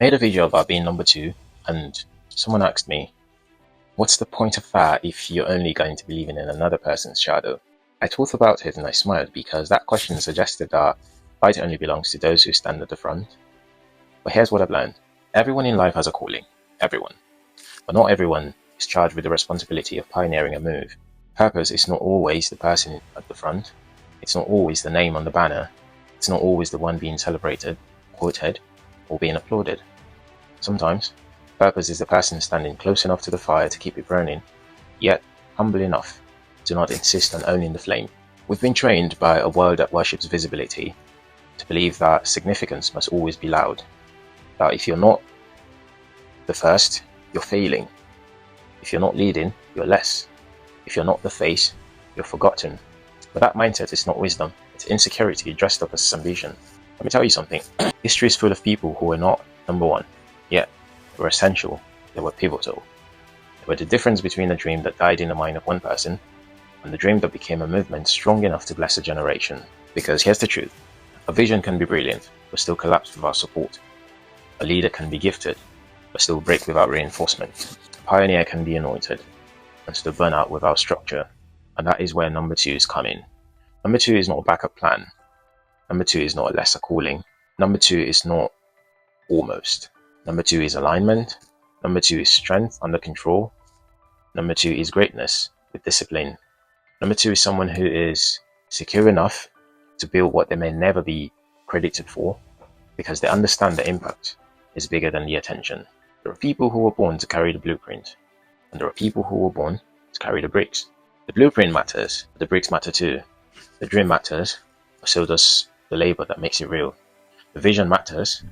Made a video about being number two, and someone asked me, what's the point of that if you're only going to be living in another person's shadow? I thought about it and I smiled because that question suggested that light only belongs to those who stand at the front. But here's what I've learned. Everyone in life has a calling. Everyone. But not everyone is charged with the responsibility of pioneering a move. Purpose is not always the person at the front. It's not always the name on the banner. It's not always the one being celebrated, quoted, or being applauded. Sometimes, purpose is the person standing close enough to the fire to keep it burning, yet humble enough to not insist on owning the flame. We've been trained by a world that worships visibility to believe that significance must always be loud. That if you're not the first, you're failing. If you're not leading, you're less. If you're not the face, you're forgotten. But that mindset is not wisdom. It's insecurity dressed up as ambition. Let me tell you something. History is full of people who were not number one, yet they were essential. They were pivotal. They were the difference between a dream that died in the mind of one person and the dream that became a movement strong enough to bless a generation. Because here's the truth. A vision can be brilliant, but still collapse without support. A leader can be gifted, but still break without reinforcement. A pioneer can be anointed, and still burn out without structure. And that is where number twos come in. Number two is not a backup plan. Number two is not a lesser calling. Number two is not almost. Number two is alignment. Number two is strength under control. Number two is greatness with discipline. Number two is someone who is secure enough to build what they may never be credited for because they understand the impact is bigger than the attention. There are people who were born to carry the blueprint, and there are people who were born to carry the bricks. The blueprint matters, but the bricks matter too. The dream matters, but so does the labor that makes it real. The vision matters,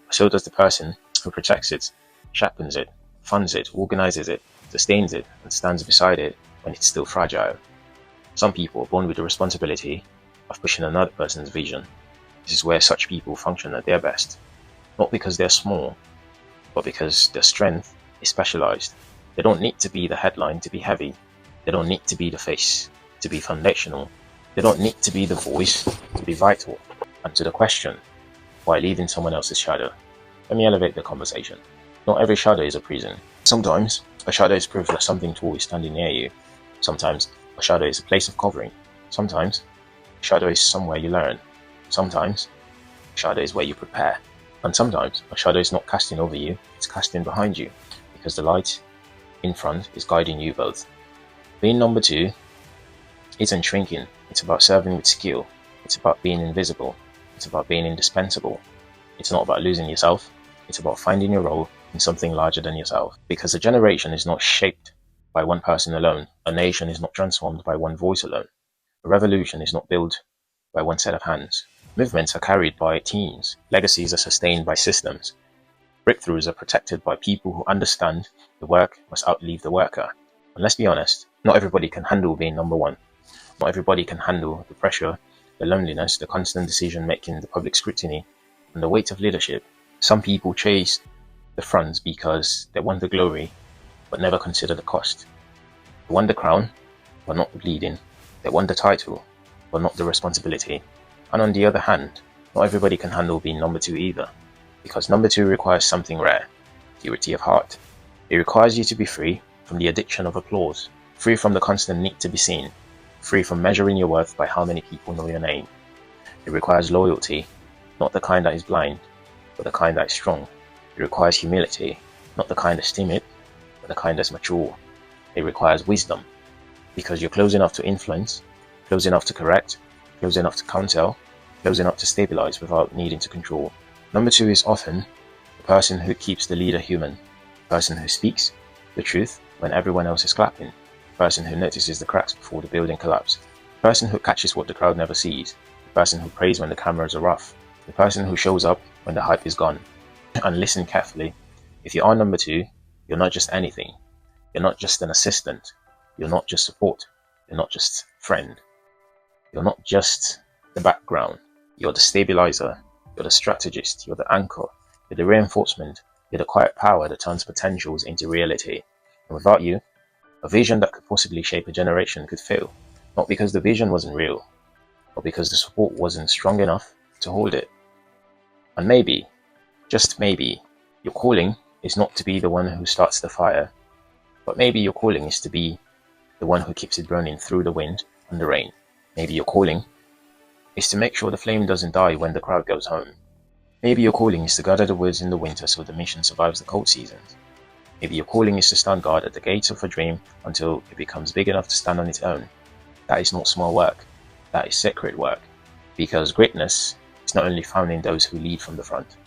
but so does the person who protects it, sharpens it, funds it, organizes it, sustains it, and stands beside it when it's still fragile. Some people are born with the responsibility of pushing another person's vision. This is where such people function at their best. Not because they're small, but because their strength is specialized. They don't need to be the headline to be heavy. They don't need to be the face to be foundational. They don't need to be the voice to be vital. And to the question, why leaving someone else's shadow? Let me elevate the conversation. Not every shadow is a prison. Sometimes a shadow is proof that something tall is standing near you. Sometimes a shadow is a place of covering. Sometimes a shadow is somewhere you learn. Sometimes a shadow is where you prepare. And sometimes a shadow is not casting over you, it's casting behind you, because the light in front is guiding you both. Being number two isn't shrinking. It's about serving with skill. It's about being invisible. It's about being indispensable. It's not about losing yourself. It's about finding your role in something larger than yourself. Because a generation is not shaped by one person alone. A nation is not transformed by one voice alone. A revolution is not built by one set of hands. Movements are carried by teams. Legacies are sustained by systems. Breakthroughs are protected by people who understand the work must outlive the worker. And let's be honest, not everybody can handle being number one. Not everybody can handle the pressure, the loneliness, the constant decision making, the public scrutiny, and the weight of leadership. Some people chase the fronts because they want the glory, but never consider the cost. They want the crown, but not the bleeding. They want the title, but not the responsibility. And on the other hand, not everybody can handle being number two either, because number two requires something rare, purity of heart. It requires you to be free from the addiction of applause, free from the constant need to be seen, free from measuring your worth by how many people know your name. It requires loyalty, not the kind that is blind, but the kind that is strong. It requires humility, not the kind that's timid, but the kind that's mature. It requires wisdom, because you're close enough to influence, close enough to correct, close enough to counsel, close enough to stabilize without needing to control. Number two is often the person who keeps the leader human, the person who speaks the truth when everyone else is clapping, the person who notices the cracks before the building collapses, the person who catches what the crowd never sees, the person who prays when the cameras are rough, the person who shows up when the hype is gone. And listen carefully, if you are number two, you're not just anything. You're not just an assistant. You're not just support. You're not just friend. You're not just the background. You're the stabilizer. You're the strategist. You're the anchor. You're the reinforcement. You're the quiet power that turns potentials into reality. And without you, a vision that could possibly shape a generation could fail. Not because the vision wasn't real, but because the support wasn't strong enough to hold it. And maybe, just maybe, Your calling is not to be the one who starts the fire, but maybe your calling is to be the one who keeps it burning through the wind and the rain. Maybe your calling is to make sure the flame doesn't die when the crowd goes home. Maybe your calling is to gather the woods in the winter so the mission survives the cold seasons. Maybe your calling is to stand guard at the gates of a dream until it becomes big enough to stand on its own. That is not small work. That is sacred work. Because greatness is not only found in those who lead from the front.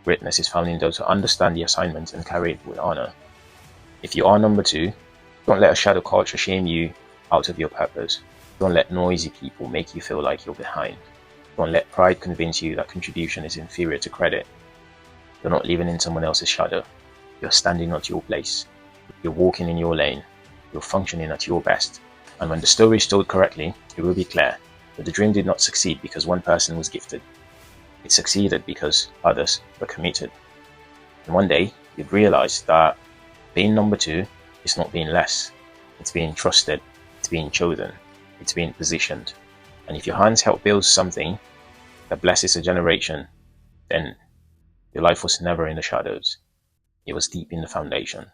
Greatness is found in those who understand the assignment and carry it with honor. If you are number 2, don't let a shadow culture shame you out of your purpose. Don't let noisy people make you feel like you're behind. Don't let pride convince you that contribution is inferior to credit. You're not living in someone else's shadow. You're standing at your place. You're walking in your lane. You're functioning at your best. And when the story is told correctly, it will be clear that the dream did not succeed because one person was gifted. It succeeded because others were committed. And one day, you'd realize that being number 2 is not being less. It's being trusted. It's being chosen. It's being positioned. And if your hands help build something that blesses a generation, then your life was never in the shadows. It was deep in the foundation.